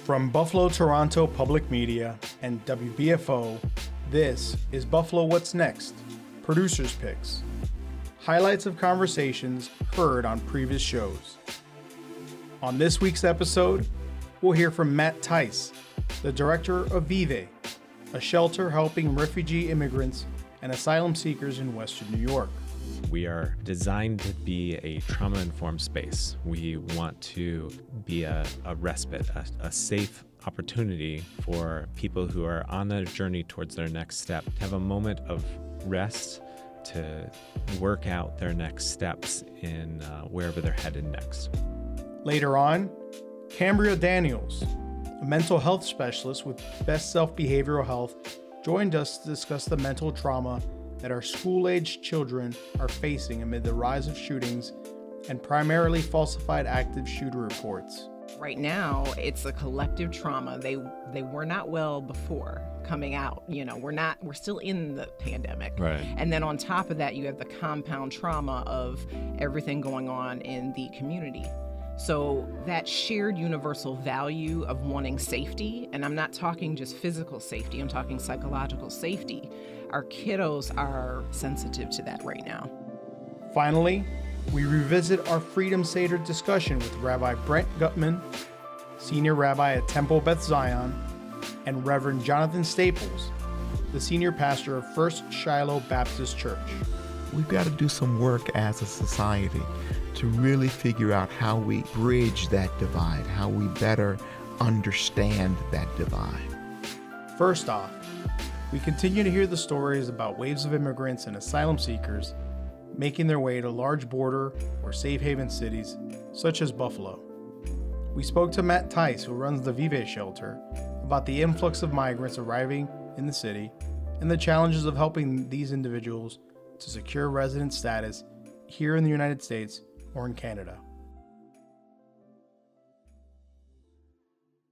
From Buffalo Toronto Public Media and WBFO, this is Buffalo What's Next, Producers Picks. Highlights of conversations heard on previous shows. On this week's episode, we'll hear from Matt Tice, the director of Vive, a shelter helping refugee immigrants and asylum seekers in Western New York. We are designed to be a trauma-informed space. We want to be a respite, a safe opportunity for people who are on their journey towards their next step, to have a moment of rest, to work out their next steps in wherever they're headed next. Later on, Cambria Daniels, a mental health specialist with Best Self Behavioral Health, joined us to discuss the mental trauma that our school-aged children are facing amid the rise of shootings and primarily falsified active shooter reports. Right now, it's a collective trauma. They were not well before coming out. We're still in the pandemic. Right. And then on top of that, you have the compound trauma of everything going on in the community. So that shared universal value of wanting safety, and I'm not talking just physical safety, I'm talking psychological safety. Our kiddos are sensitive to that right now. Finally, we revisit our Freedom Seder discussion with Rabbi Brent Gutmann, Senior Rabbi at Temple Beth Zion, and Reverend Jonathan Staples, the Senior Pastor of First Shiloh Baptist Church. We've got to do some work as a society to really figure out how we bridge that divide, how we better understand that divide. First off, we continue to hear the stories about waves of immigrants and asylum seekers making their way to large border or safe haven cities, such as Buffalo. We spoke to Matt Tice, who runs the Vive shelter, about the influx of migrants arriving in the city and the challenges of helping these individuals to secure resident status here in the United States or in Canada.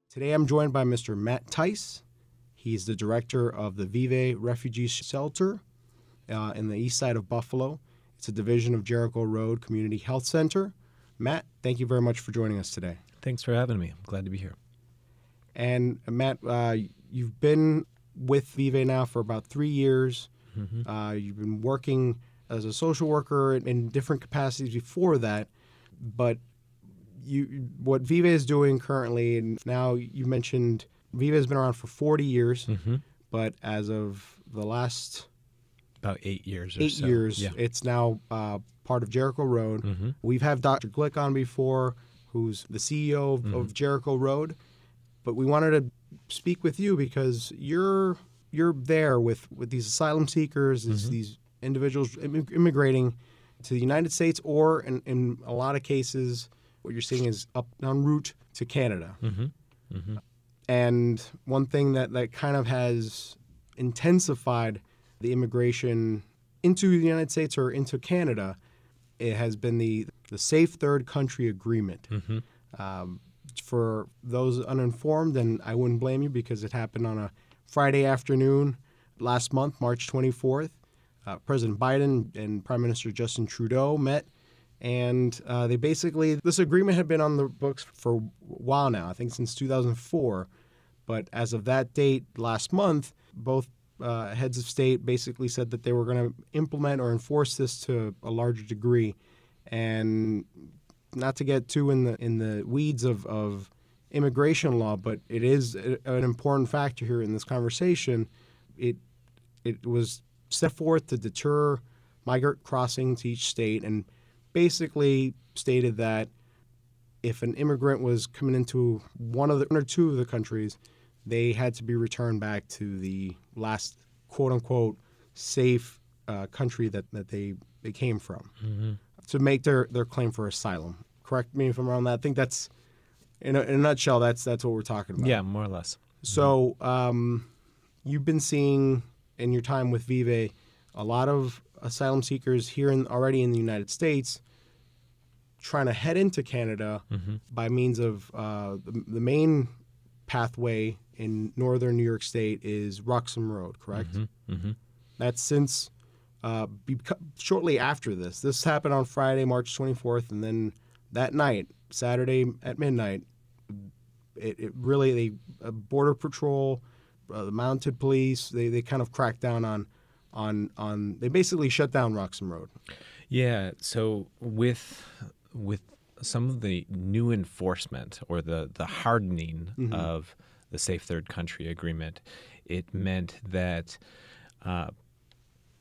Today I'm joined by Mr. Matt Tice. He's the director of the Vive Refugee Shelter in the east side of Buffalo. It's a division of Jericho Road Community Health Center. Matt, thank you very much for joining us today. Thanks for having me. I'm glad to be here. And Matt, you've been with Vive now for about 3 years. Mm-hmm. You've been working as a social worker in different capacities before that, but what Vive is doing currently, and now you mentioned Vive has been around for 40 years, mm-hmm. but as of the last about 8 years, yeah. It's now part of Jericho Road. Mm-hmm. We've had Dr. Glick on before, who's the CEO mm-hmm. of Jericho Road, but we wanted to speak with you because you're there with these asylum seekers, mm-hmm. these individuals immigrating to the United States, or in a lot of cases, what you're seeing is up en route to Canada. Mm-hmm. Mm-hmm. And one thing that kind of has intensified the immigration into the United States or into Canada, it has been the Safe Third Country Agreement. Mm-hmm. For those uninformed, and I wouldn't blame you because it happened on a Friday afternoon last month, March 24th. President Biden and Prime Minister Justin Trudeau met, and this agreement had been on the books for a while now, I think since 2004. But as of that date last month, both heads of state basically said that they were going to implement or enforce this to a larger degree. And not to get too in the weeds of immigration law, but it is an important factor here in this conversation. It was set forth to deter migrant crossing to each state, and basically stated that if an immigrant was coming into one or two of the countries, they had to be returned back to the last quote-unquote safe country that they came from, mm-hmm. to make their claim for asylum. Correct me if I'm wrong. I think that's, in a nutshell, that's what we're talking about. Yeah, more or less. Mm-hmm. So you've been seeing in your time with Vive a lot of asylum seekers here already in the United States trying to head into Canada mm-hmm. by means of the main pathway in northern New York State is Roxham Road, correct? Mm-hmm. Mm-hmm. That's since shortly after this. This happened on Friday, March 24th, and then that night, Saturday at midnight, it really, Border Patrol, the mounted police, they kind of cracked down on they basically shut down Roxham Road. Yeah. So with some of the new enforcement or the hardening of the Safe Third Country Agreement, it meant that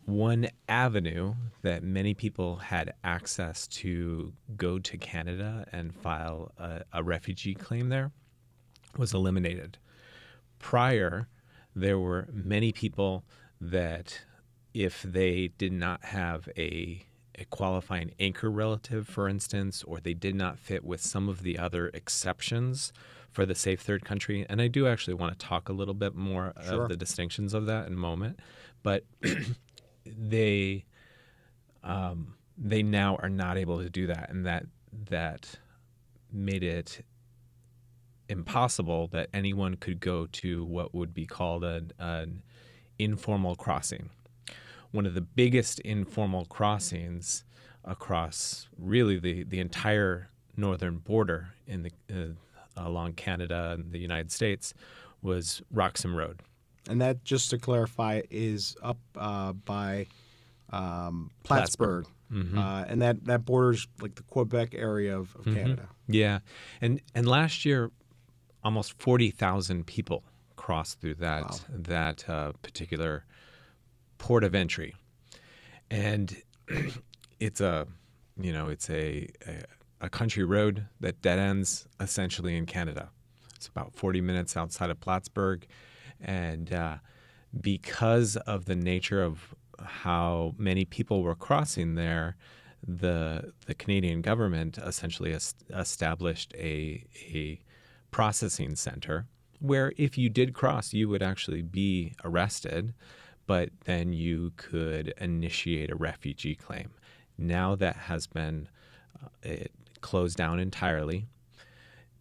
one avenue that many people had access to go to Canada and file a refugee claim there was eliminated. Prior, there were many people that if they did not have a qualifying anchor relative, for instance, or they did not fit with some of the other exceptions for the Safe Third Country, and I do actually want to talk a little bit more of the distinctions of that in a moment, but they now are not able to do that, and that made it impossible that anyone could go to what would be called an informal crossing. One of the biggest informal crossings across really the entire northern border in the along Canada and the United States was Roxham Road. And that, just to clarify, is up by Plattsburgh. And that borders like the Quebec area of Canada. Yeah. And last year, almost 40,000 people crossed through that particular port of entry. And it's a country road that dead ends essentially in Canada. It's about 40 minutes outside of Plattsburgh. And because of the nature of how many people were crossing there, the Canadian government essentially established a processing center where if you did cross, you would actually be arrested, but then you could initiate a refugee claim. Now that has been closed down entirely.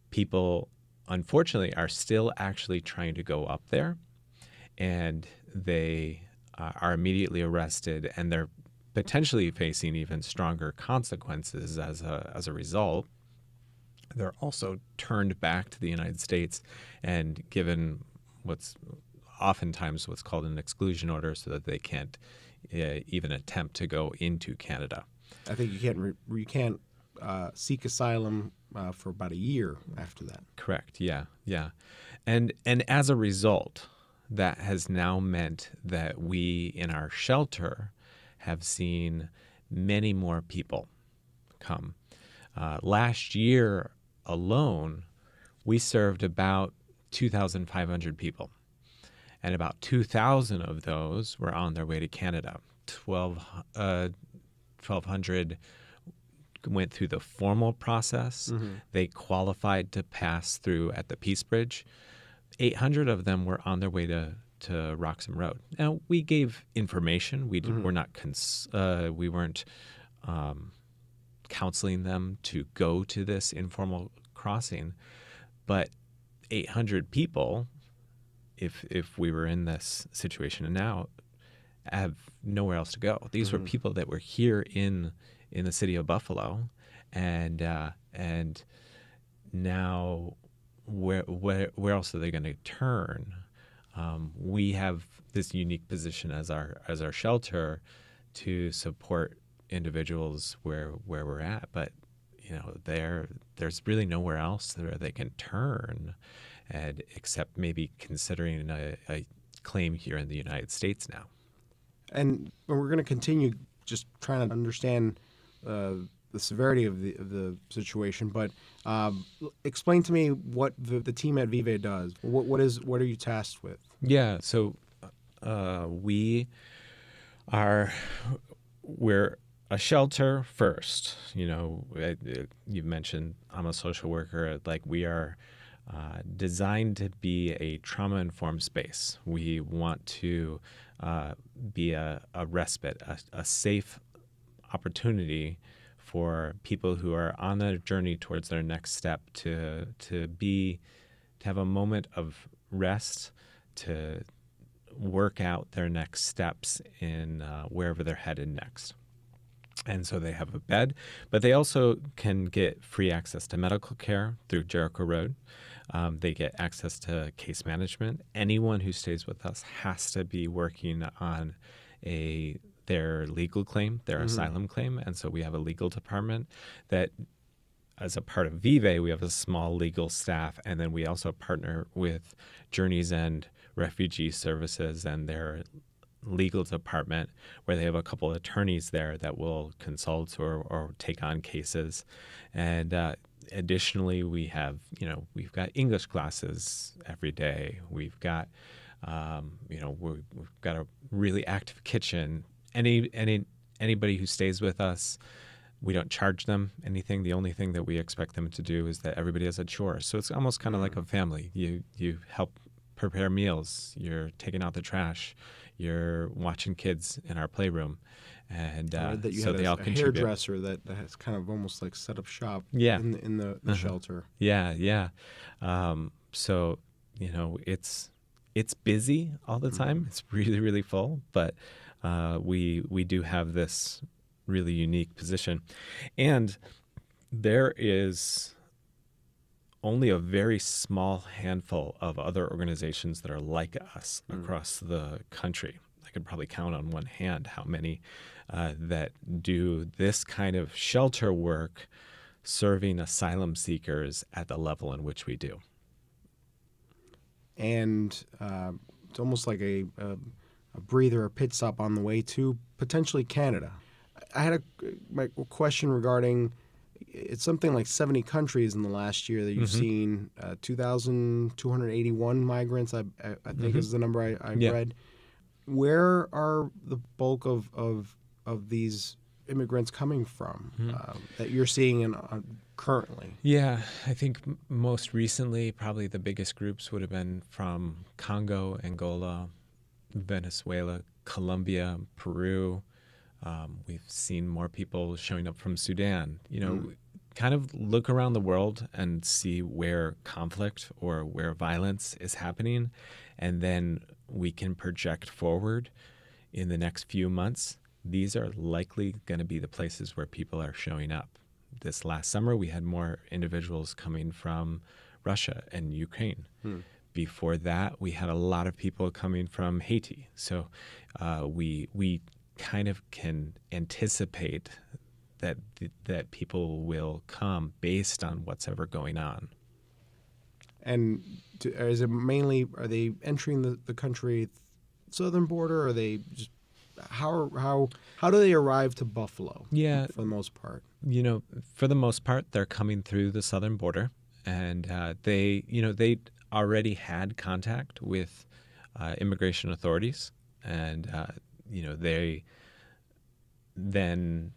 People, unfortunately, are still actually trying to go up there, and they are immediately arrested, and they're potentially facing even stronger consequences as a result. They're also turned back to the United States and given what's oftentimes what's called an exclusion order so that they can't even attempt to go into Canada. I think you can't seek asylum for about a year after that. Correct. Yeah. And as a result, that has now meant that we in our shelter have seen many more people come. Last year alone, we served about 2,500 people, and about 2,000 of those were on their way to Canada. 1,200 went through the formal process. They qualified to pass through at the Peace Bridge. 800 of them were on their way to Roxham Road. Now, we gave information. We weren't counseling them to go to this informal crossing, but 800 people, if we were in this situation now, have nowhere else to go. These were people that were here in the city of Buffalo, and now where else are they going to turn? We have this unique position as our shelter to support individuals where we're at, but there's really nowhere else where they can turn, and except maybe considering a claim here in the United States now. And we're going to continue just trying to understand the severity of the situation, but explain to me what the team at Vive does. What are you tasked with? Yeah, so we're a shelter first. You mentioned I'm a social worker. Like, we are designed to be a trauma-informed space. We want to be a respite, a safe opportunity for people who are on their journey towards their next step to have a moment of rest, to work out their next steps in wherever they're headed next. And so they have a bed, but they also can get free access to medical care through Jericho Road. They get access to case management. Anyone who stays with us has to be working on their legal claim, their asylum claim. And so we have a legal department that, as a part of Vive, we have a small legal staff. And then we also partner with Journey's End Refugee Services and their legal department, where they have a couple of attorneys there that will consult or take on cases. And additionally, we've got English classes every day. We've got, we've got a really active kitchen. Anybody who stays with us, we don't charge them anything. The only thing that we expect them to do is that everybody has a chore. So it's almost kind of like a family. You help prepare meals. You're taking out the trash. You're watching kids in our playroom, and that you so had they all a contribute. hairdresser that has kind of almost like set up shop Yeah. in the shelter. Yeah. So it's busy all the time. It's really, really full, but we do have this really unique position, and there is only a very small handful of other organizations that are like us across the country. I could probably count on one hand how many that do this kind of shelter work, serving asylum seekers at the level in which we do. And it's almost like a breather, a pit stop on the way to potentially Canada. I had my question regarding, it's something like 70 countries in the last year that you've seen, 2,281 migrants, I think is the number I read. Where are the bulk of these immigrants coming from that you're seeing currently? Yeah, I think most recently, probably the biggest groups would have been from Congo, Angola, Venezuela, Colombia, Peru. We've seen more people showing up from Sudan. Kind of look around the world and see where conflict or where violence is happening, and then we can project forward in the next few months. These are likely going to be the places where people are showing up. This last summer, we had more individuals coming from Russia and Ukraine. Before that, we had a lot of people coming from Haiti. So we kind of can anticipate that people will come based on what's ever going on. And is it mainly, are they entering the country southern border? Or are they just how do they arrive to Buffalo? Yeah, for the most part. For the most part, they're coming through the southern border, and they already had contact with immigration authorities, and they then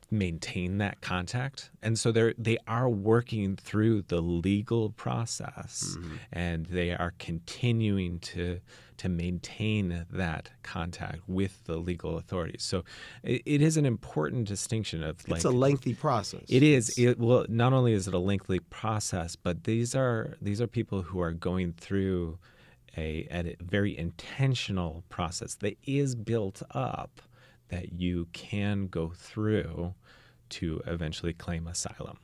maintain that contact, and so they are working through the legal process, and they are continuing to maintain that contact with the legal authorities. So it is an important distinction of, like, it's a lengthy process. It is. Well, not only is it a lengthy process, but these are people who are going through a very intentional process that is built up, that you can go through to eventually claim asylum.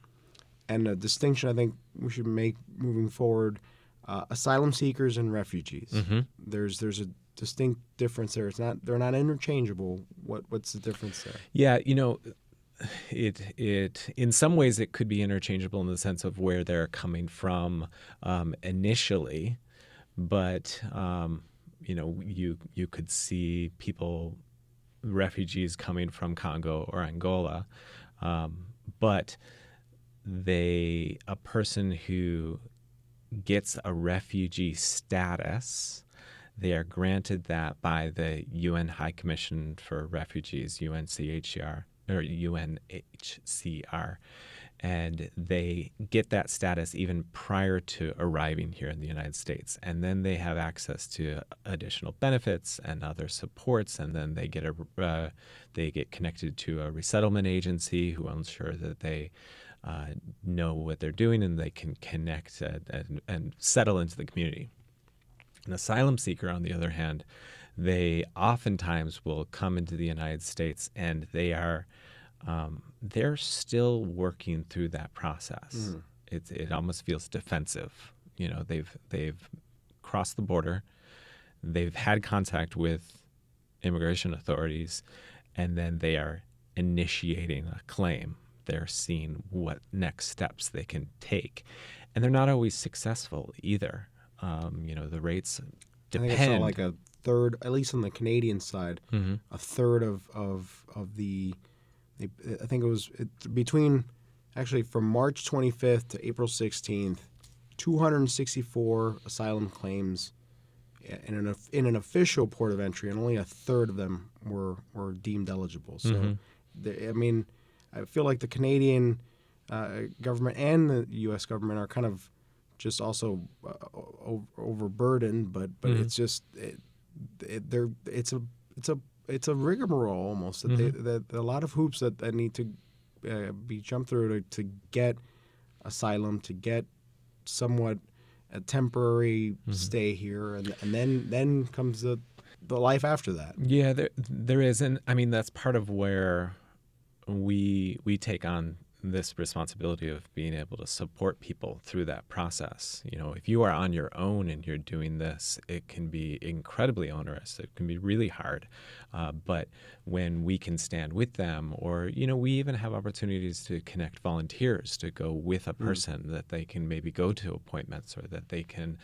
And a distinction I think we should make moving forward, asylum seekers and refugees. There's a distinct difference there. They're not interchangeable. What's the difference there? Yeah, it in some ways it could be interchangeable in the sense of where they're coming from initially, but you could see refugees coming from Congo or Angola, but a person who gets a refugee status, they are granted that by the UN High Commission for Refugees, UNHCR, and they get that status even prior to arriving here in the United States. And then they have access to additional benefits and other supports, and then they get connected to a resettlement agency who will ensure that they know what they're doing and they can connect and settle into the community. An asylum seeker, on the other hand, they oftentimes will come into the United States, and they are they're still working through that process. It almost feels defensive. You know, they've crossed the border, they've had contact with immigration authorities, and then they are initiating a claim. They're seeing what next steps they can take, and they're not always successful either. You know, the rates depend. I think I saw like a third, at least on the Canadian side, a third of the. I think it was between, actually, from March 25th to April 16th, 264 asylum claims in an official port of entry, and only a third of them were deemed eligible. So, I mean, I feel like the Canadian government and the U.S. government are kind of just also overburdened, but it's just it's a rigmarole almost. That a lot of hoops that need to be jumped through to get asylum, to get somewhat a temporary stay here, and then comes the life after that. Yeah, there is, and I mean that's part of where we take on this responsibility of being able to support people through that process. You know, if you are on your own and you're doing this, it can be incredibly onerous. It can be really hard. But when we can stand with them, or, you know, we even have opportunities to connect volunteers to go with a person that they can maybe go to appointments, or that they can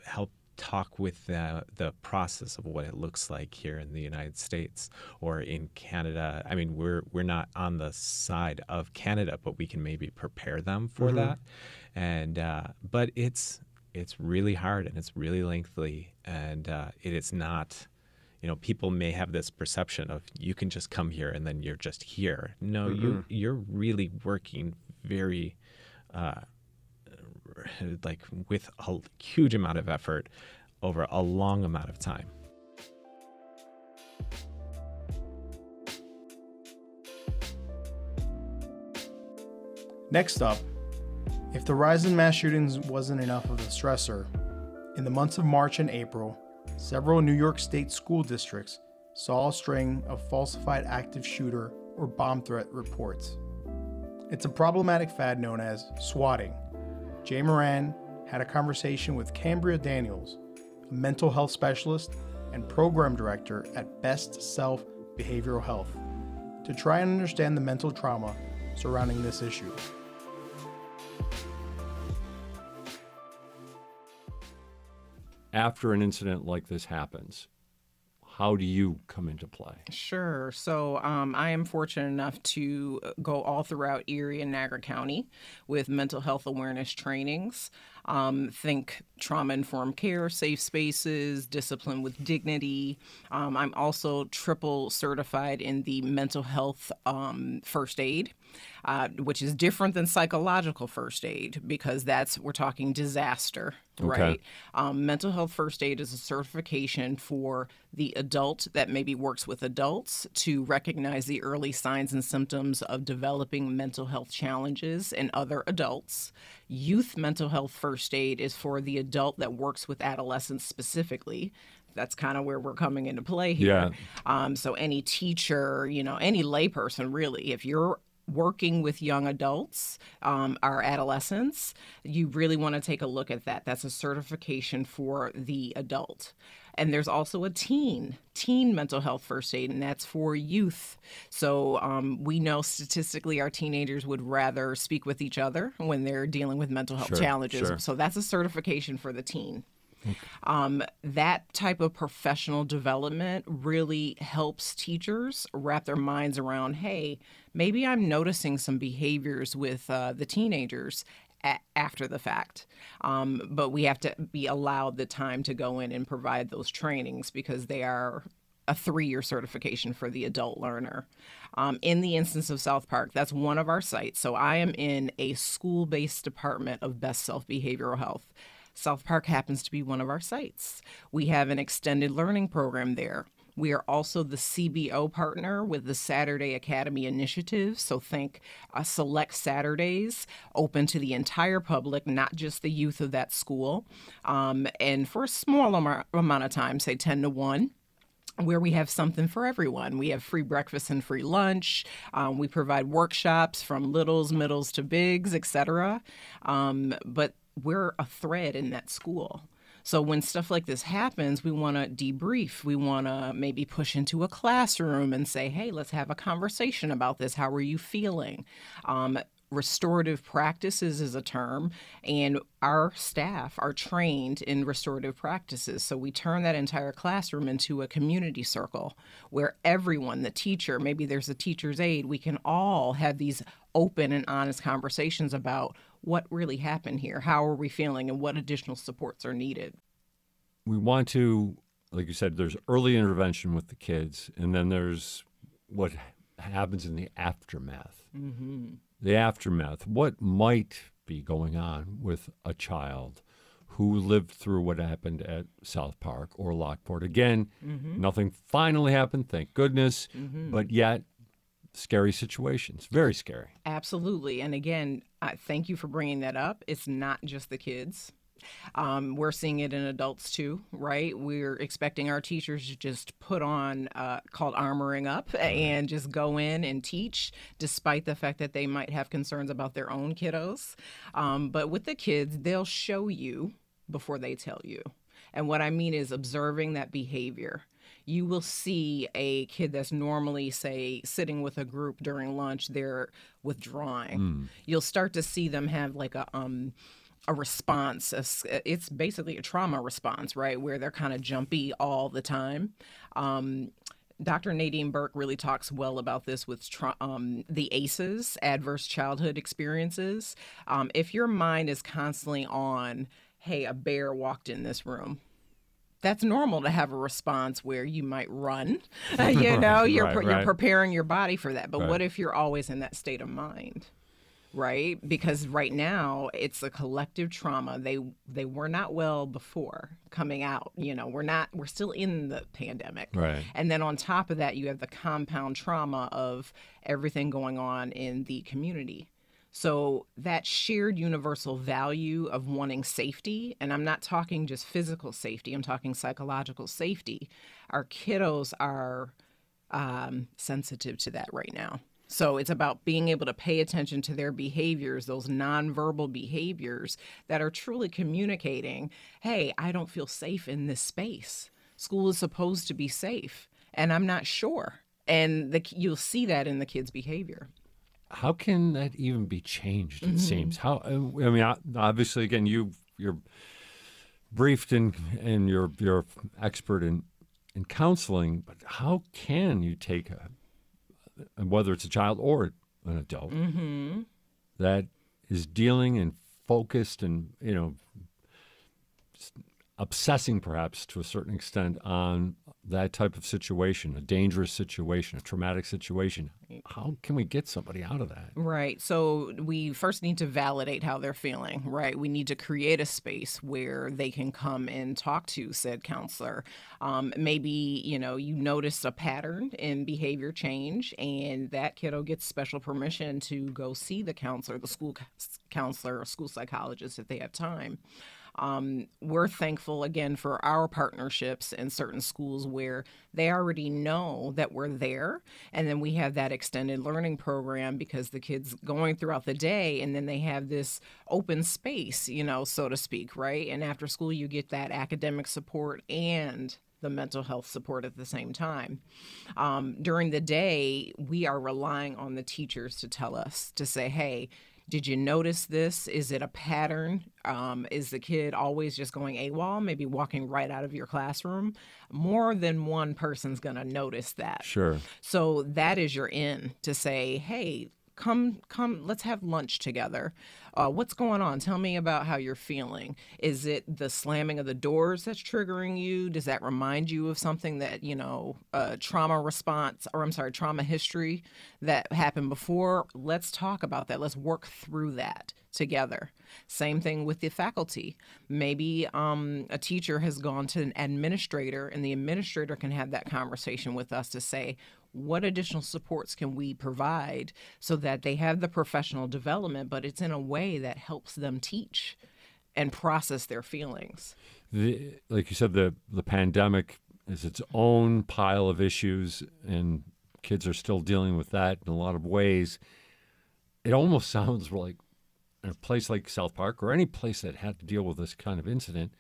help talk with the process of what it looks like here in the United States or in Canada. I mean, we're not on the side of Canada, but we can maybe prepare them for that. And but it's really hard, and it's really lengthy, and it is not. You know, people may have this perception of you can just come here and then you're just here. No, you're really working very like with a huge amount of effort over a long amount of time. Next up, if the rise in mass shootings wasn't enough of a stressor, in the months of March and April, several New York State school districts saw a string of falsified active shooter or bomb threat reports. It's a problematic fad known as swatting. Jay Moran had a conversation with Cambria Daniels, a mental health specialist and program director at Best Self Behavioral Health, to try and understand the mental trauma surrounding this issue. After an incident like this happens, how do you come into play? Sure. So I am fortunate enough to go all throughout Erie and Niagara County with mental health awareness trainings. Think trauma-informed care, safe spaces, discipline with dignity. I'm also triple certified in the mental health first aid, which is different than psychological first aid, because we're talking disaster, right? Mental health first aid is a certification for the adult that maybe works with adults to recognize the early signs and symptoms of developing mental health challenges in other adults. Youth mental health first aid is for the adult that works with adolescents specifically. That's kind of where we're coming into play here. Yeah. So any teacher, any layperson really, if you're working with young adults or adolescents, you really want to take a look at that. That's a certification for the adult. And there's also a teen mental health first aid, and that's for youth. So we know statistically our teenagers would rather speak with each other when they're dealing with mental health challenges. So that's a certification for the teen. That type of professional development really helps teachers wrap their minds around, hey, maybe I'm noticing some behaviors with the teenagers after the fact. But we have to be allowed the time to go in and provide those trainings, because they are a 3-year certification for the adult learner. In the instance of South Park, that's one of our sites. So I am in a school-based department of Best Self Behavioral Health. South Park happens to be one of our sites. We have an extended learning program there. We are also the CBO partner with the Saturday Academy Initiative. So think select Saturdays open to the entire public, not just the youth of that school. And for a small amount of time, say 10 to 1. where we have something for everyone. We have free breakfast and free lunch. We provide workshops from littles, middles to bigs, etc. But we're a thread in that school. So when stuff like this happens, we want to debrief. We want to maybe push into a classroom and say, hey, let's have a conversation about this. How are you feeling? Restorative practices is a term, and our staff are trained in restorative practices. So we turn that entire classroom into a community circle where everyone, the teacher, maybe there's a teacher's aide, we can all have these open and honest conversations about what really happened here, how are we feeling, and what additional supports are needed. We want to, like you said, there's early intervention with the kids, and then there's what happens in the aftermath. Mm-hmm. The aftermath, what might be going on with a child who lived through what happened at South Park or Lockport. Again, nothing finally happened, thank goodness, but yet scary situations, very scary. Absolutely. And again, thank you for bringing that up. It's not just the kids. We're seeing it in adults too, right? We're expecting our teachers to just put on, called armoring up, and just go in and teach, despite the fact that they might have concerns about their own kiddos. But with the kids, they'll show you before they tell you. And what I mean is observing that behavior. You will see a kid that's normally, say, sitting with a group during lunch, they're withdrawing. You'll start to see them have like a response. It's basically a trauma response, right, where they're kind of jumpy all the time. Dr. Nadine Burke really talks well about this with the ACEs, adverse childhood experiences. If your mind is constantly on, hey, a bear walked in this room, that's normal to have a response where you might run. You're preparing your body for that. But what if you're always in that state of mind? Right? Because right now it's a collective trauma. They were not well before coming out. We're still in the pandemic. Right. And then on top of that, you have the compound trauma of everything going on in the community. So that shared universal value of wanting safety, and I'm not talking just physical safety, I'm talking psychological safety. Our kiddos are sensitive to that right now. So it's about being able to pay attention to their behaviors, those nonverbal behaviors that are truly communicating, hey, I don't feel safe in this space. School is supposed to be safe, and I'm not sure. And you'll see that in the kids' behavior. How can that even be changed, it seems? Obviously, again, you're briefed and you're expert in counseling, but how can you take whether it's a child or an adult that is dealing and focused and, obsessing perhaps to a certain extent on that type of situation, a dangerous situation, a traumatic situation? How can we get somebody out of that? Right. So we first need to validate how they're feeling, right? We need to create a space where they can come and talk to said counselor. Maybe, you notice a pattern in behavior change, and that kiddo gets special permission to go see the counselor, the school counselor or school psychologist if they have time. We're thankful, again, for our partnerships in certain schools where they already know that we're there. And then we have that extended learning program because the kids going throughout the day, and then they have this open space, so to speak, right? And after school, you get that academic support and the mental health support at the same time. During the day, we are relying on the teachers to tell us, to say, hey, did you notice this? Is it a pattern? Is the kid always just going AWOL, maybe walking right out of your classroom? More than one person's going to notice that. Sure. So that is your in to say, hey, come, let's have lunch together. What's going on? Tell me about how you're feeling. Is it the slamming of the doors that's triggering you? Does that remind you of something that, trauma response, or trauma history that happened before? Let's talk about that. Let's work through that together. Same thing with the faculty. Maybe a teacher has gone to an administrator, and the administrator can have that conversation with us to say, what additional supports can we provide so that they have the professional development, but it's in a way that helps them teach and process their feelings? Like you said, the pandemic is its own pile of issues, and kids are still dealing with that in a lot of ways. It almost sounds like in a place like South Park or any place that had to deal with this kind of incident,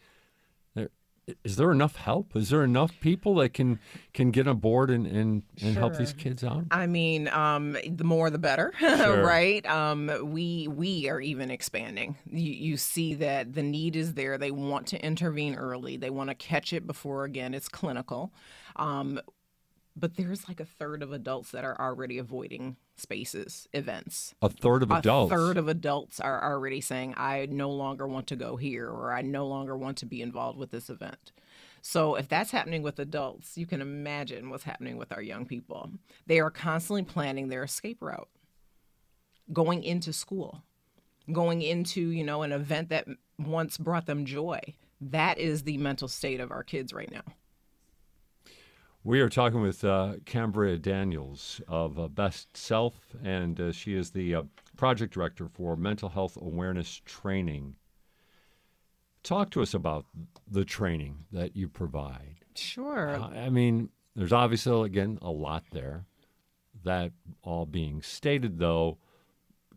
is there enough help? Is there enough people that can get on board and help these kids out? I mean, the more the better, Sure. right? We are even expanding. You see that the need is there. They want to intervene early. They want to catch it before, again, it's clinical. But there's like a third of adults that are already avoiding spaces, events. A third of adults? A third of adults are already saying, I no longer want to go here, or I no longer want to be involved with this event. So if that's happening with adults, you can imagine what's happening with our young people. They are constantly planning their escape route, going into school, going into, an event that once brought them joy. That is the mental state of our kids right now. We are talking with Cambria Daniels of Best Self, and she is the project director for mental health awareness training. Talk to us about the training that you provide. Sure. I mean, there's obviously, again, a lot there. That all being stated, though,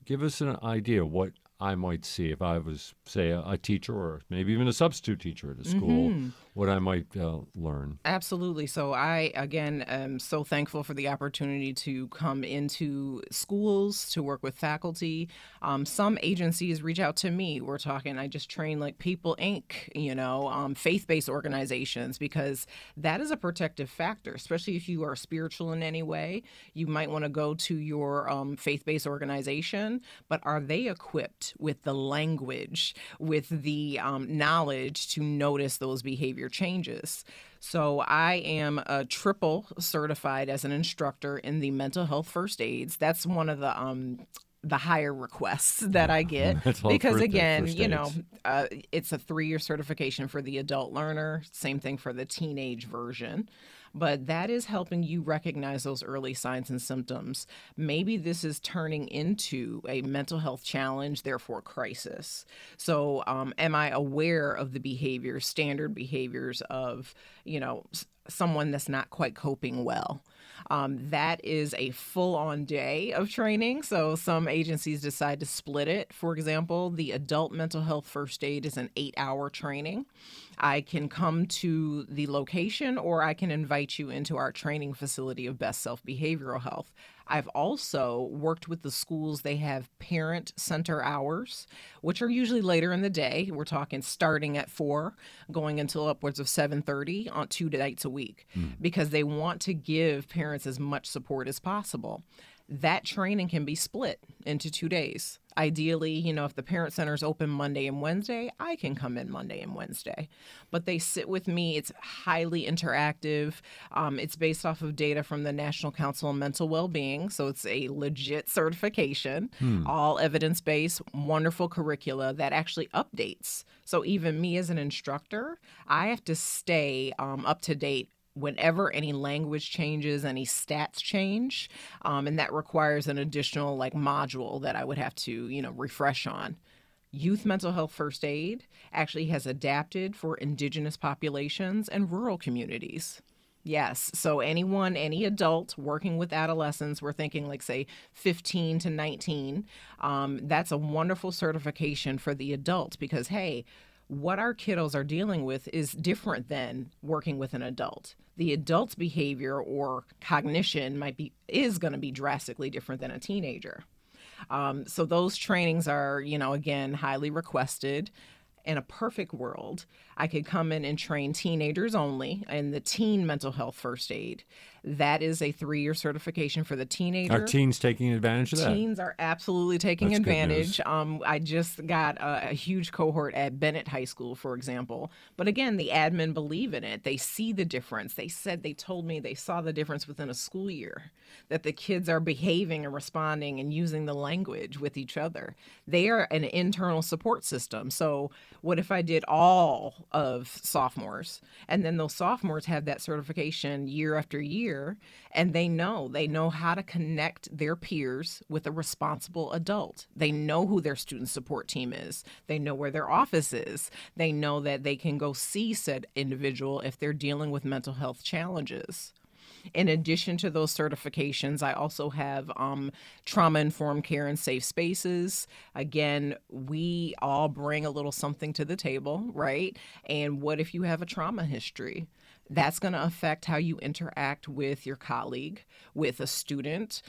give us an idea of what I might see if I was, say, a teacher or maybe even a substitute teacher at a school, what I might learn. Absolutely. So I, again, am so thankful for the opportunity to come into schools, to work with faculty. Some agencies reach out to me. We're talking, I just train like People Inc., faith-based organizations, because that is a protective factor, especially if you are spiritual in any way. You might want to go to your faith-based organization, but are they equipped with the language, with the knowledge to notice those behavior changes? So I am a triple certified as an instructor in the mental health first aids. That's one of the higher requests that I get, because again, it's a 3-year certification for the adult learner, same thing for the teenage version. But that is helping you recognize those early signs and symptoms. Maybe this is turning into a mental health challenge, therefore crisis. So am I aware of the behaviors, standard behaviors of, someone that's not quite coping well? That is a full-on day of training. So some agencies decide to split it. For example, the adult mental health first aid is an 8-hour training. I can come to the location, or I can invite you into our training facility of Best Self Behavioral Health. I've also worked with the schools. They have parent center hours, which are usually later in the day. We're talking starting at 4, going until upwards of 7:30 on 2 nights a week, because they want to give parents as much support as possible. That training can be split into 2 days. Ideally, if the parent center is open Monday and Wednesday, I can come in Monday and Wednesday. But they sit with me. It's highly interactive. It's based off of data from the National Council on Mental Wellbeing. So it's a legit certification, all evidence-based, wonderful curricula that actually updates. So even me as an instructor, I have to stay up to date whenever any language changes, any stats change, and that requires an additional module that I would have to, refresh on. Youth mental health first aid actually has adapted for indigenous populations and rural communities. Yes. So any adult working with adolescents, we're thinking say 15 to 19, that's a wonderful certification for the adult, because, hey, what our kiddos are dealing with is different than working with an adult. The adult's behavior or cognition is going to be drastically different than a teenager. So those trainings are, again, highly requested. In a perfect world, I could come in and train teenagers only in the teen mental health first aid. That is a 3-year certification for the teenager. Are teens taking advantage of that? Teens are absolutely taking That's advantage. good news. I just got a huge cohort at Bennett High School, for example. But again, the admin believe in it. They see the difference. They told me they saw the difference within a school year, that the kids are behaving and responding and using the language with each other. They are an internal support system. So what if I did all of sophomores, and then those sophomores have that certification year after year? peer, and they know how to connect their peers with a responsible adult. They know who their student support team is. They know where their office is. They know that they can go see said individual if they're dealing with mental health challenges. In addition to those certifications, I also have trauma-informed care and safe spaces. Again, we all bring a little something to the table, right? And what if you have a trauma history? That's going to affect how you interact with your colleague, with a student,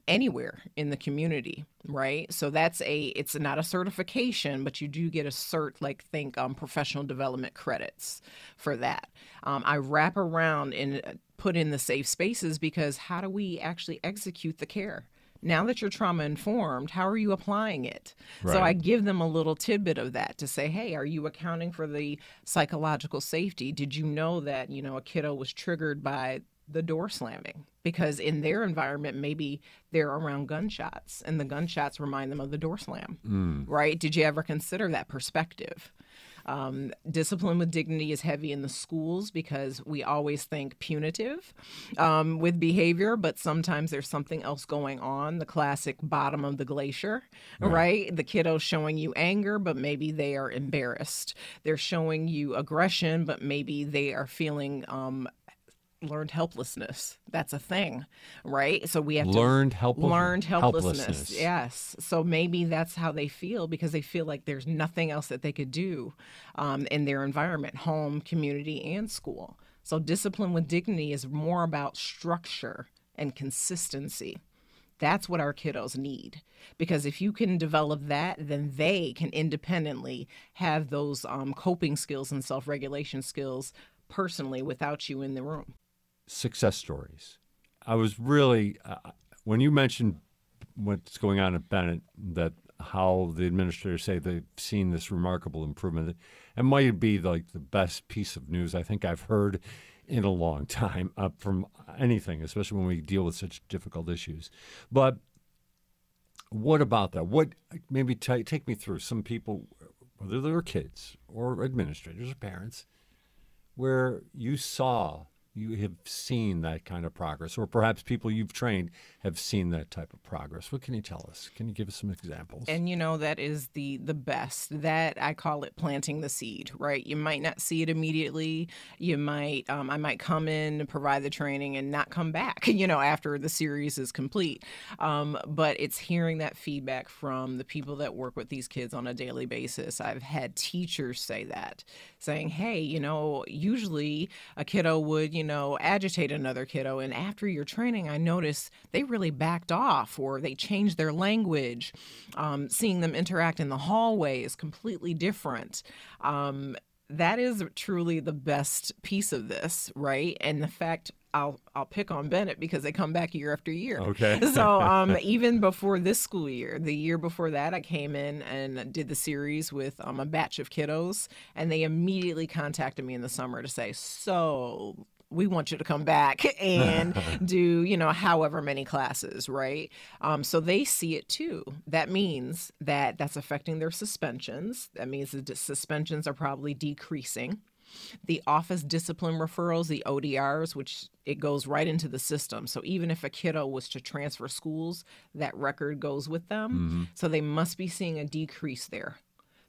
anywhere in the community, right? So it's not a certification, but you do get a cert, think professional development credits for that. I wrap around and put in the safe spaces because how do we actually execute the care? Now that you're trauma informed, how are you applying it? Right. So I give them a little tidbit of that to say, hey, are you accounting for the psychological safety? Did you know that, a kiddo was triggered by the door slamming? Because in their environment, maybe they're around gunshots and the gunshots remind them of the door slam, right? Did you ever consider that perspective? Discipline with dignity is heavy in the schools because we always think punitive with behavior, but sometimes there's something else going on. The classic bottom of the glacier, right? The kiddo's showing you anger, but maybe they are embarrassed. They're showing you aggression, but maybe they are feeling learned helplessness. That's a thing, right? So we have learned helplessness. Yes. So maybe that's how they feel because they feel like there's nothing else that they could do in their environment, home, community, and school. So discipline with dignity is more about structure and consistency. That's what our kiddos need. Because if you can develop that, then they can independently have those coping skills and self-regulation skills personally without you in the room. Success stories. I was really, when you mentioned what's going on at Bennett, that how the administrators say they've seen this remarkable improvement, it might be the best piece of news I think I've heard in a long time from anything, especially when we deal with such difficult issues. But what about that? What maybe take me through some people, whether they're kids or administrators or parents, where you have seen that kind of progress, or perhaps people you've trained have seen that type of progress. What can you tell us? Can you give us some examples? And that is the best. That I call it planting the seed, right? You might not see it immediately. You might, I might come in and provide the training and not come back, after the series is complete. But it's hearing that feedback from the people that work with these kids on a daily basis. I've had teachers say that, saying, hey, usually a kiddo would, agitate another kiddo. And after your training, I noticed they really backed off or they changed their language. Seeing them interact in the hallway is completely different. That is truly the best piece of this, right? And the fact I'll pick on Bennett because they come back year after year. Okay. So even before this school year, the year before that, I came in and did the series with a batch of kiddos, and they immediately contacted me in the summer to say, so we want you to come back and do, however many classes, right? So they see it too. That means that's affecting their suspensions. That means the suspensions are probably decreasing. The office discipline referrals, the ODRs, which it goes right into the system. So even if a kiddo was to transfer schools, that record goes with them. Mm-hmm. So they must be seeing a decrease there.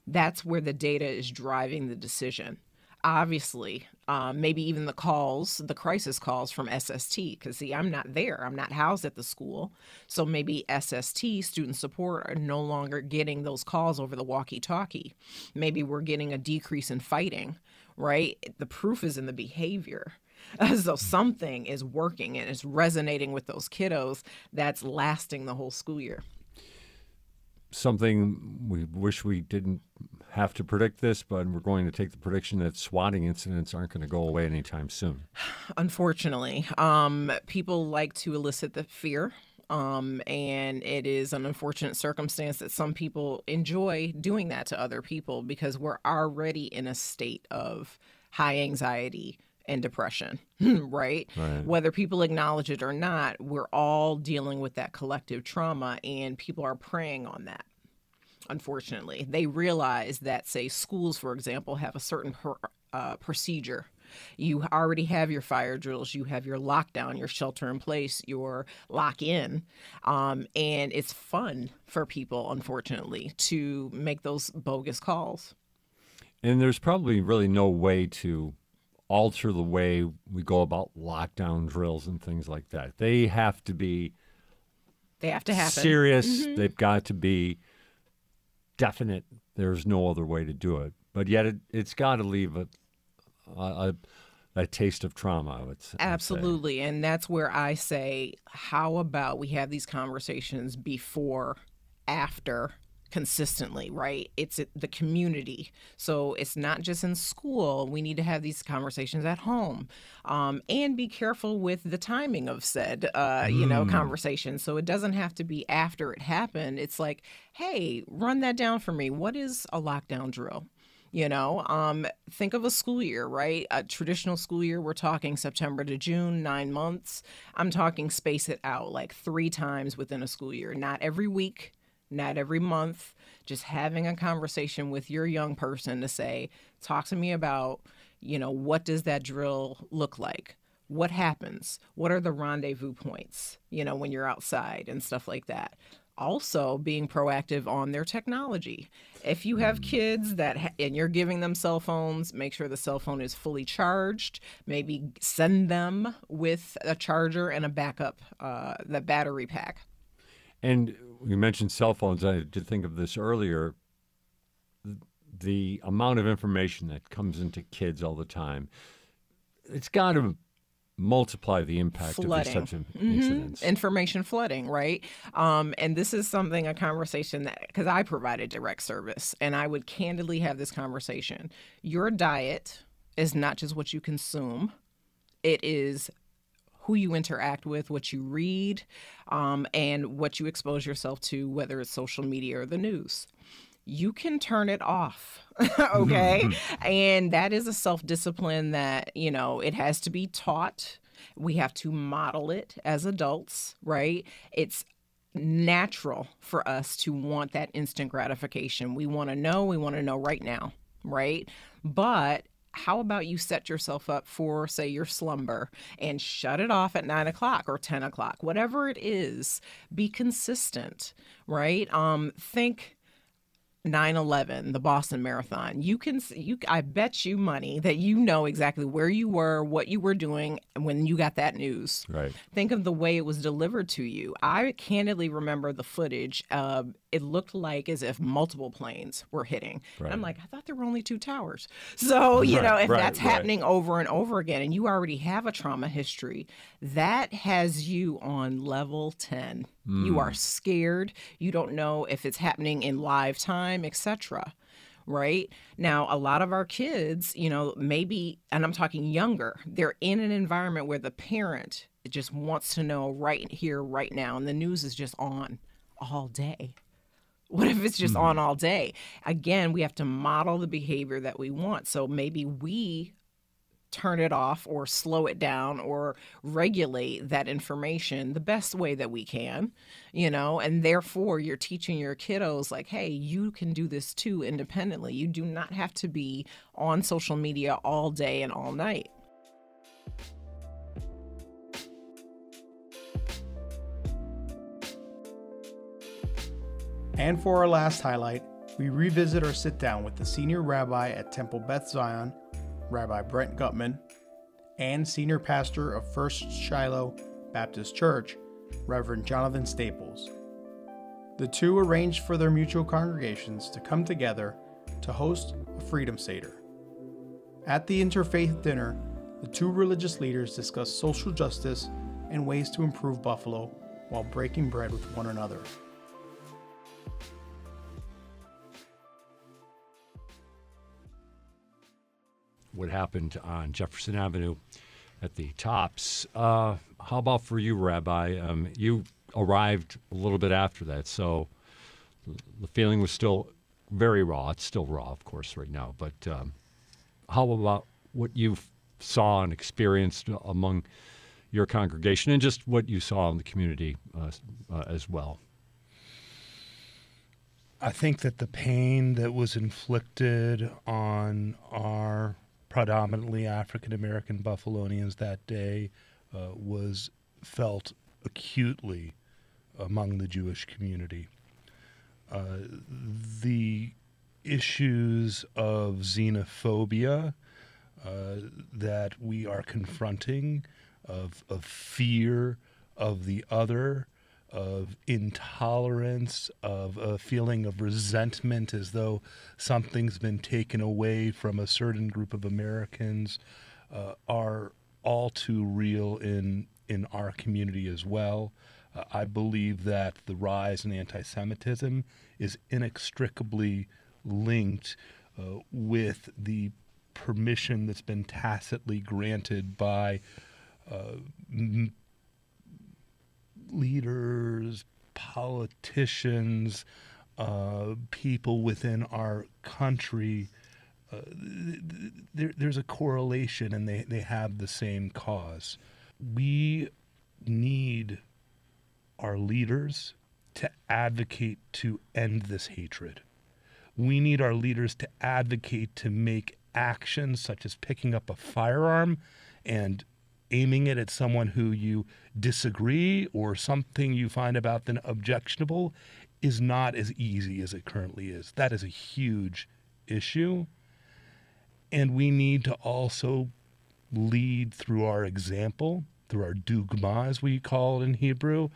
That's where the data is driving the decision. Obviously, maybe even the crisis calls from SST, because I'm not there. I'm not housed at the school. So maybe SST, student support, are no longer getting those calls over the walkie-talkie. Maybe we're getting a decrease in fighting, right? The proof is in the behavior. So something is working and it's resonating with those kiddos that's lasting the whole school year. Something we wish we didn't have to predict this, but we're going to take the prediction that swatting incidents aren't going to go away anytime soon. Unfortunately, people like to elicit the fear, and it is an unfortunate circumstance that some people enjoy doing that to other people because we're already in a state of high anxiety and depression, right? Whether people acknowledge it or not, we're all dealing with that collective trauma, and people are preying on that. Unfortunately, they realize that, say, schools, for example, have a certain procedure You already have your fire drills, you have your lockdown, your shelter in place, your lock in. And it's fun for people, unfortunately, to make those bogus calls. And there's probably really no way to alter the way we go about lockdown drills and things like that. They have to happen. Serious. Mm-hmm. They've got to be definite. There's no other way to do it. But yet it's got to leave a taste of trauma, I would say. Absolutely. And that's where I say, how about we have these conversations before, after, consistently, right? It's the community. So it's not just in school. We need to have these conversations at home, and be careful with the timing of said, conversation. So it doesn't have to be after it happened. It's like, hey, run that down for me. What is a lockdown drill? Think of a school year, right? A traditional school year, we're talking September to June, 9 months. I'm talking space it out like 3 times within a school year, not every week, not every month, just having a conversation with your young person to say, talk to me about, what does that drill look like? What happens? What are the rendezvous points, when you're outside and stuff like that? Also being proactive on their technology. If you have kids and you're giving them cell phones, make sure the cell phone is fully charged. Maybe send them with a charger and a backup, the battery pack. And you mentioned cell phones. I did think of this earlier. The amount of information that comes into kids all the time, it's got to multiply the impact of these types of incidents. Information flooding, right? And this is a conversation that, because I provided direct service, and I would candidly have this conversation. Your diet is not just what you consume. It is who you interact with, what you read, and what you expose yourself to, whether it's social media or the news. You can turn it off, okay? And that is a self-discipline that, it has to be taught. We have to model it as adults, right? It's natural for us to want that instant gratification. We want to know right now, right? But how about you set yourself up for, say, your slumber and shut it off at 9 o'clock or 10 o'clock, whatever it is, be consistent, right? Think 9/11, the Boston Marathon. I bet you money that exactly where you were, what you were doing when you got that news. Right. Think of the way it was delivered to you. I candidly remember the footage. It looked like as if multiple planes were hitting. Right. I'm like, I thought there were only 2 towers. So, if that's happening over and over again, and you already have a trauma history, that has you on level 10. You are scared. You don't know if it's happening in live time, etc. Right? Now, a lot of our kids, maybe, and I'm talking younger, they're in an environment where the parent just wants to know right here, right now, and the news is just on all day. What if it's just on all day? Again, we have to model the behavior that we want. So maybe we turn it off or slow it down or regulate that information the best way that we can, and therefore you're teaching your kiddos like, hey, you can do this too independently. You do not have to be on social media all day and all night. And for our last highlight, we revisit our sit down with the senior rabbi at Temple Beth Zion, Rabbi Brent Gutmann, and senior pastor of First Shiloh Baptist Church, Reverend Jonathan Staples. The two arranged for their mutual congregations to come together to host a Freedom Seder. At the interfaith dinner, the two religious leaders discussed social justice and ways to improve Buffalo while breaking bread with one another. What happened on Jefferson Avenue at the Tops. How about for you, Rabbi? You arrived a little bit after that, so the feeling was still very raw. It's still raw, of course, right now. But how about what you saw and experienced among your congregation and just what you saw in the community as well? I think that the pain that was inflicted on our predominantly African-American Buffalonians that day was felt acutely among the Jewish community. The issues of xenophobia that we are confronting, of fear of the other, of intolerance, of a feeling of resentment as though something's been taken away from a certain group of Americans, are all too real in our community as well. I believe that the rise in anti-Semitism is inextricably linked with the permission that's been tacitly granted by leaders, politicians, people within our country. There's a correlation, and they have the same cause. We need our leaders to advocate to end this hatred. We need our leaders to advocate to make actions such as picking up a firearm and aiming it at someone who you disagree or something you find about them objectionable is not as easy as it currently is. That is a huge issue. And we need to also lead through our example, through our dugma, as we call it in Hebrew,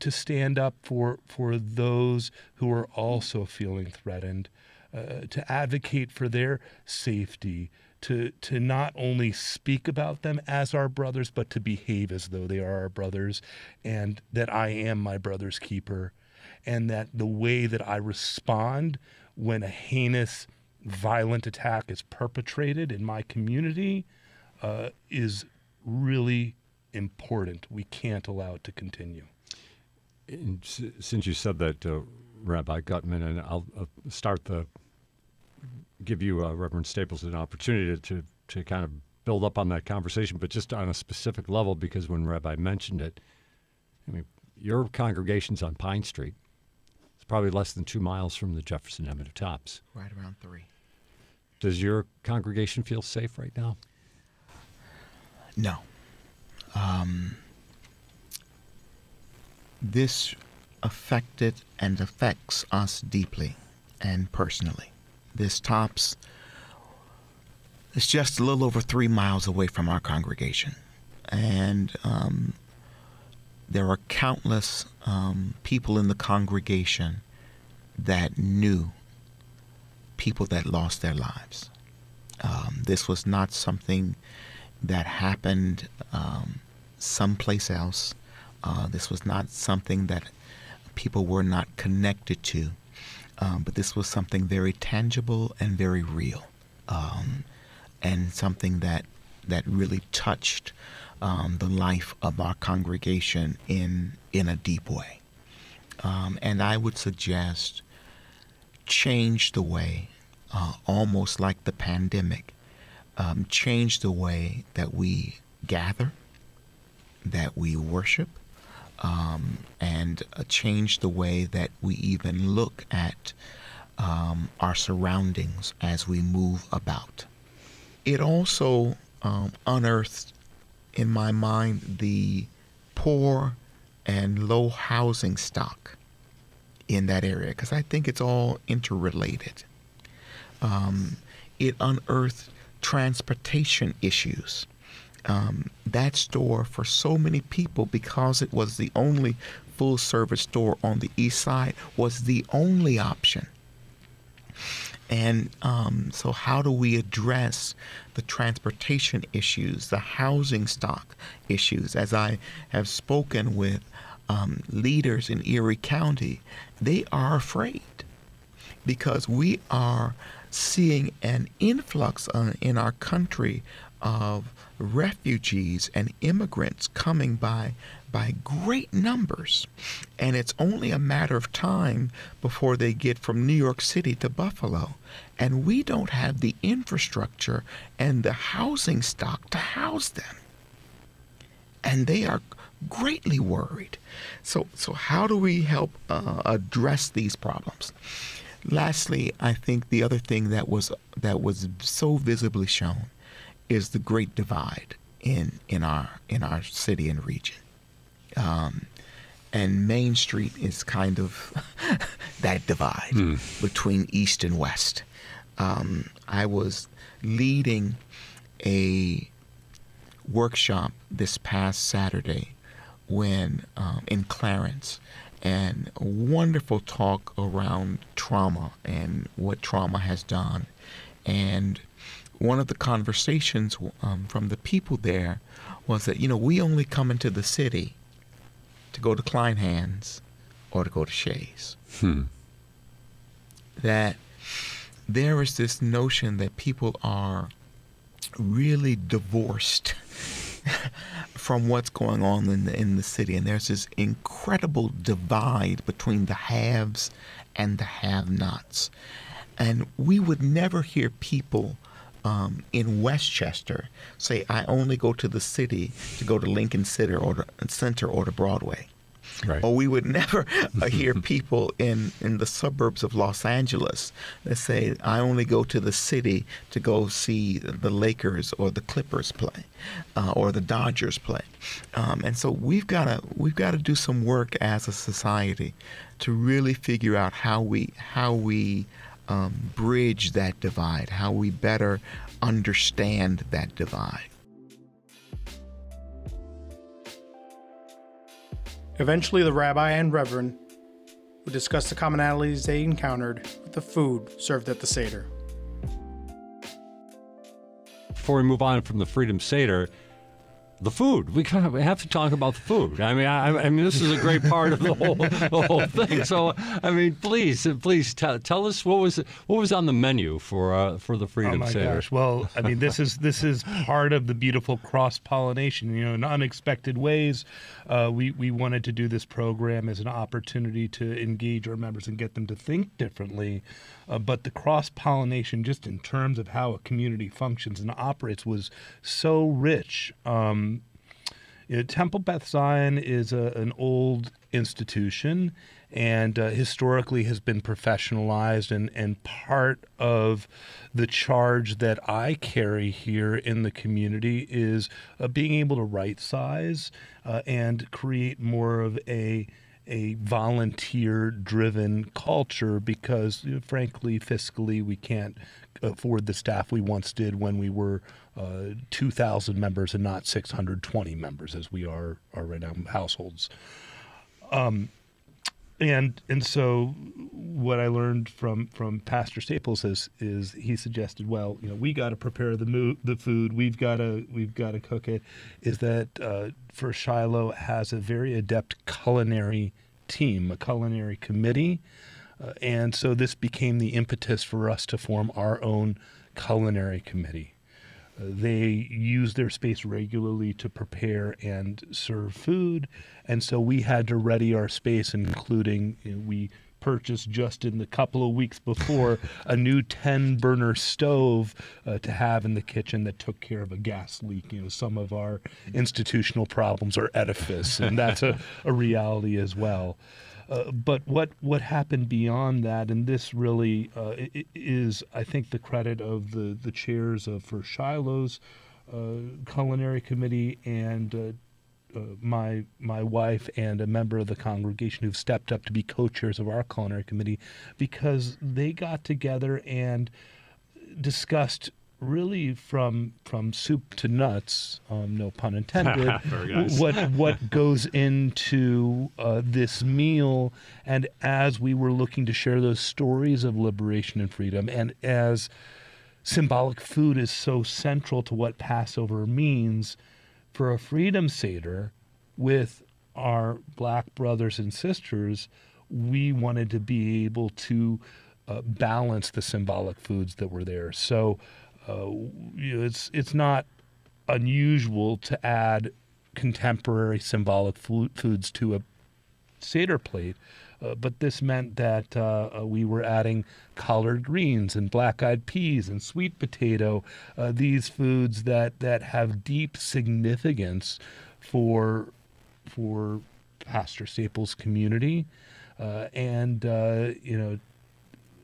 to stand up for those who are also feeling threatened, to advocate for their safety, to not only speak about them as our brothers, but to behave as though they are our brothers, and that I am my brother's keeper, and that the way that I respond when a heinous, violent attack is perpetrated in my community is really important. We can't allow it to continue. And since you said that, Rabbi Gutmann, and I'll give you, Reverend Staples, an opportunity to kind of build up on that conversation, but just on a specific level, because when Rabbi mentioned it, I mean, your congregation's on Pine Street. It's probably less than 2 miles from the Jefferson Avenue Tops. Right around 3. Does your congregation feel safe right now? No. This affected and affects us deeply and personally. This Tops is just a little over 3 miles away from our congregation. And there are countless people in the congregation that knew people that lost their lives. This was not something that happened someplace else. This was not something that people were not connected to, but this was something very tangible and very real, and something that really touched the life of our congregation in a deep way. And I would suggest change the way, almost like the pandemic, change the way that we gather, that we worship, and change the way that we even look at our surroundings as we move about. It also unearthed in my mind the poor and low housing stock in that area, because I think it's all interrelated. It unearthed transportation issues. That store, for so many people, because it was the only full-service store on the east side, was the only option. And so how do we address the transportation issues, the housing stock issues? As I have spoken with leaders in Erie County, they are afraid because we are seeing an influx in our country of refugees and immigrants coming by great numbers. And it's only a matter of time before they get from New York City to Buffalo. And we don't have the infrastructure and the housing stock to house them. And they are greatly worried. So how do we help address these problems? Lastly, I think the other thing that was so visibly shown is the great divide in our city and region. And Main Street is kind of that divide between East and West. I was leading a workshop this past Saturday when in Clarence, and a wonderful talk around trauma and what trauma has done. And one of the conversations from the people there was that, we only come into the city to go to Kleinhand's or to go to Shay's. That there is this notion that people are really divorced from what's going on in the city, and there's this incredible divide between the haves and the have-nots. And we would never hear people in Westchester say, I only go to the city to go to Lincoln Center or to Broadway. Right. Or we would never hear people in the suburbs of Los Angeles that say, I only go to the city to go see the Lakers or the Clippers play or the Dodgers play. And so we've got to do some work as a society to really figure out how we bridge that divide, how we better understand that divide. Eventually, the rabbi and reverend would discuss the commonalities they encountered with the food served at the Seder. Before we move on from the Freedom Seder, the food. We have to talk about the food. I mean, this is a great part of the whole thing. So, I mean, please tell us what was on the menu for the Freedom Seder. Oh my gosh! Well, I mean, this is part of the beautiful cross-pollination. In unexpected ways, we wanted to do this program as an opportunity to engage our members and get them to think differently. But the cross-pollination, just in terms of how a community functions and operates, was so rich. Temple Beth Zion is an old institution and historically has been professionalized, and part of the charge that I carry here in the community is being able to right-size and create more of a volunteer-driven culture because, frankly, fiscally, we can't afford the staff we once did when we were 2,000 members and not 620 members as we are right now households. And so what I learned from Pastor Staples is he suggested, well, we got to prepare the food, we've got to cook it. Is that for Shiloh has a very adept culinary team, a culinary committee, and so this became the impetus for us to form our own culinary committee. They use their space regularly to prepare and serve food, and so we had to ready our space, including we purchased just in the couple of weeks before a new 10-burner stove to have in the kitchen that took care of a gas leak. Some of our institutional problems are edifice, and that's a reality as well. But what happened beyond that, and this really is, I think, the credit of the chairs for Shiloh's culinary committee and my wife and a member of the congregation who've stepped up to be co-chairs of our culinary committee, because they got together and discussed really from soup to nuts, no pun intended, what goes into this meal. And as we were looking to share those stories of liberation and freedom, and as symbolic food is so central to what Passover means, for a Freedom Seder with our Black brothers and sisters, we wanted to be able to balance the symbolic foods that were there. So it's not unusual to add contemporary symbolic foods to a Seder plate, but this meant that we were adding collard greens and black-eyed peas and sweet potato, these foods that have deep significance for Pastor Staples' community, and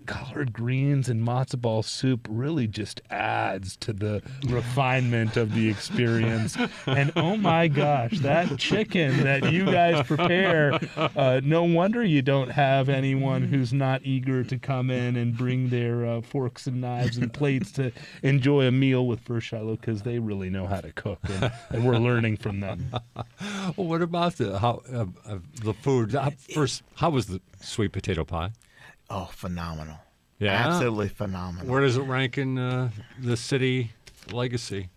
collard greens and matzo ball soup really just adds to the refinement of the experience. And oh my gosh, that chicken that you guys prepare, no wonder you don't have anyone who's not eager to come in and bring their forks and knives and plates to enjoy a meal with First Shiloh, because they really know how to cook, and we're learning from them. Well, what about the food? First, how was the sweet potato pie? Oh, phenomenal. Yeah? Absolutely phenomenal. Where does it rank in the city legacy?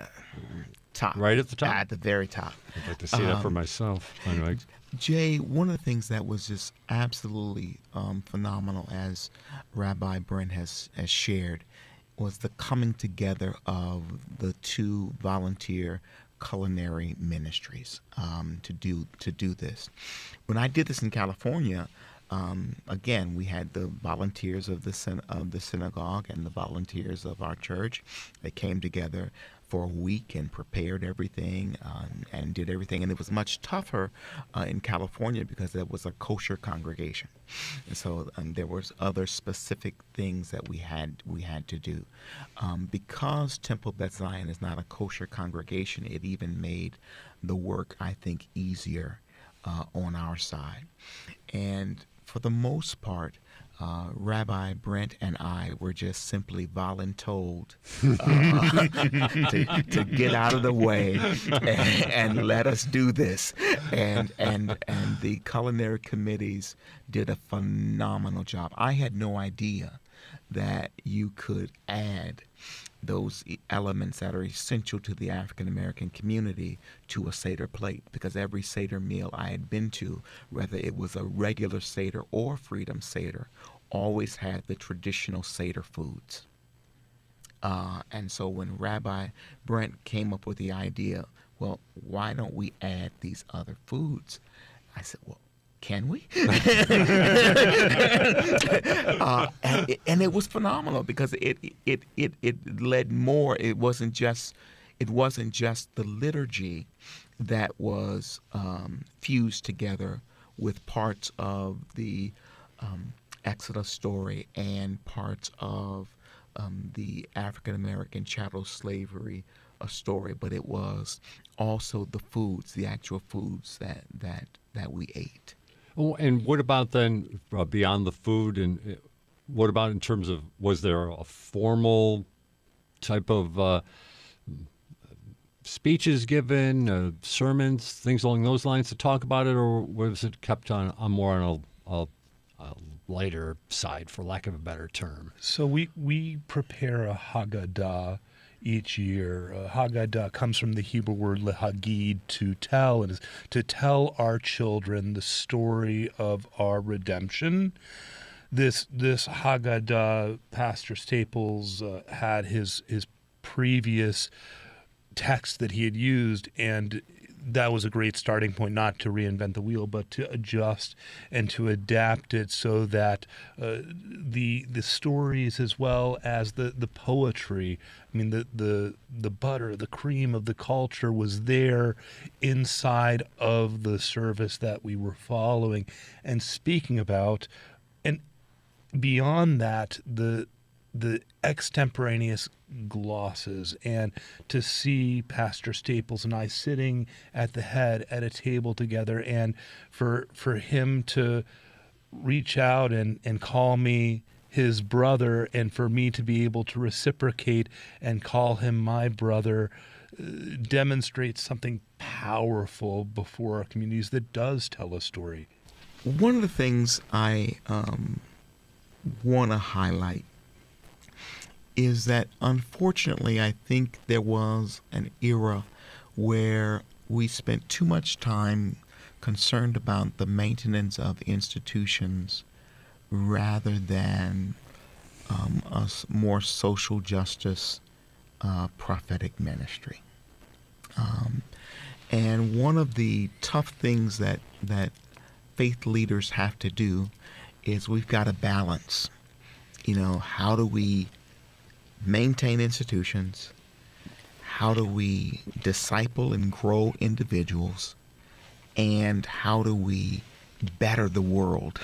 Top. Right at the top? At the very top. I'd like to see that for myself. Anyway. Jay, one of the things that was just absolutely phenomenal, as Rabbi Brent has shared, was the coming together of the two volunteer culinary ministries to do this. When I did this in California, again, we had the volunteers of the synagogue and the volunteers of our church. They came together for a week and prepared everything and did everything. And it was much tougher in California because there was a kosher congregation, and so there was other specific things that we had to do. Because Temple Beth Zion is not a kosher congregation, it even made the work, I think, easier on our side. And for the most part, Rabbi Brent and I were just simply voluntold to get out of the way and let us do this. And the culinary committees did a phenomenal job. I had no idea that you could add those elements that are essential to the African American community to a Seder plate, because every Seder meal I had been to, whether it was a regular Seder or Freedom Seder, always had the traditional Seder foods. And so when Rabbi Brent came up with the idea, well, why don't we add these other foods? I said, well, can we? And it was phenomenal, because it led more. It wasn't just the liturgy that was fused together with parts of the Exodus story and parts of the African American chattel slavery story, but it was also the foods, the actual foods that we ate. Oh, and what about then beyond the food? And what about in terms of, was there a formal type of speeches given, sermons, things along those lines to talk about it, or was it kept on more on a lighter side, for lack of a better term? So we prepare a Haggadah each year. Haggadah comes from the Hebrew word lehagid, to tell, and is to tell our children the story of our redemption. This Haggadah, Pastor Staples had his previous text that he had used, and that was a great starting point, not to reinvent the wheel, but to adjust and to adapt it so that the stories, as well as the poetry, I mean, the butter, the cream of the culture was there inside of the service that we were following and speaking about. And beyond that, the extemporaneous glosses, and to see Pastor Staples and I sitting at the head at a table together, and for him to reach out and call me his brother, and for me to be able to reciprocate and call him my brother, demonstrates something powerful before our communities that does tell a story. One of the things I want to highlight is that, unfortunately, I think there was an era where we spent too much time concerned about the maintenance of institutions rather than a more social justice prophetic ministry. And one of the tough things that faith leaders have to do is we've got to balance. How do we maintain institutions? How do we disciple and grow individuals? And how do we better the world?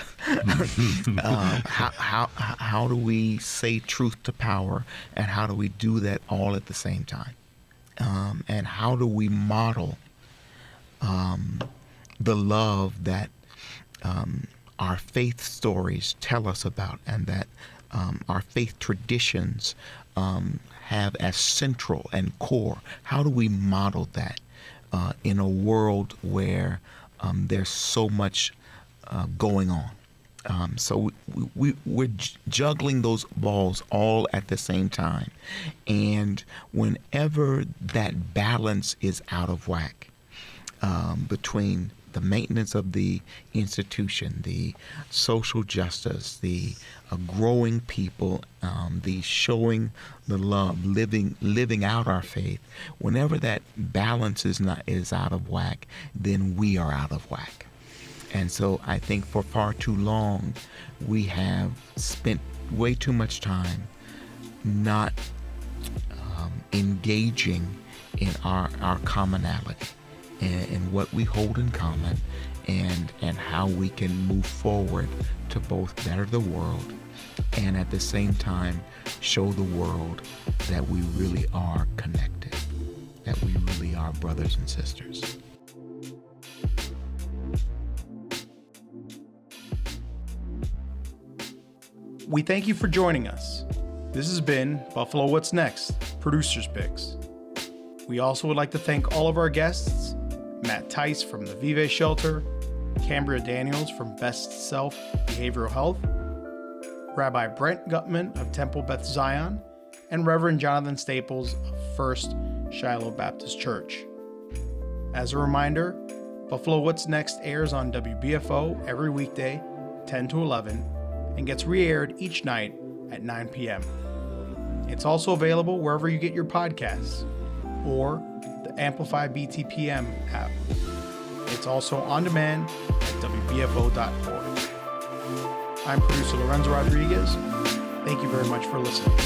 How do we say truth to power, and how do we do that all at the same time? And how do we model the love that our faith stories tell us about, and that our faith traditions have as central and core? How do we model that in a world where there's so much going on? So we're juggling those balls all at the same time. And whenever that balance is out of whack between the maintenance of the institution, the social justice, the growing people, the showing the love, living out our faith, whenever that balance is out of whack, then we are out of whack. And so I think for far too long, we have spent way too much time not engaging in our commonality and what we hold in common, and how we can move forward to both better the world and at the same time show the world that we really are connected, that we really are brothers and sisters. We thank you for joining us. This has been Buffalo What's Next, Producer's Picks. We also would like to thank all of our guests: Matt Tice from the Vive Shelter, Cambria Daniels from Best Self Behavioral Health, Rabbi Brent Gutmann of Temple Beth Zion, and Reverend Jonathan Staples of First Shiloh Baptist Church. As a reminder, Buffalo What's Next airs on WBFO every weekday, 10 to 11, and gets re-aired each night at 9 p.m. It's also available wherever you get your podcasts, or the Amplify BTPM app. It's also on demand at WBFO.org. I'm producer Lorenzo Rodriguez. Thank you very much for listening.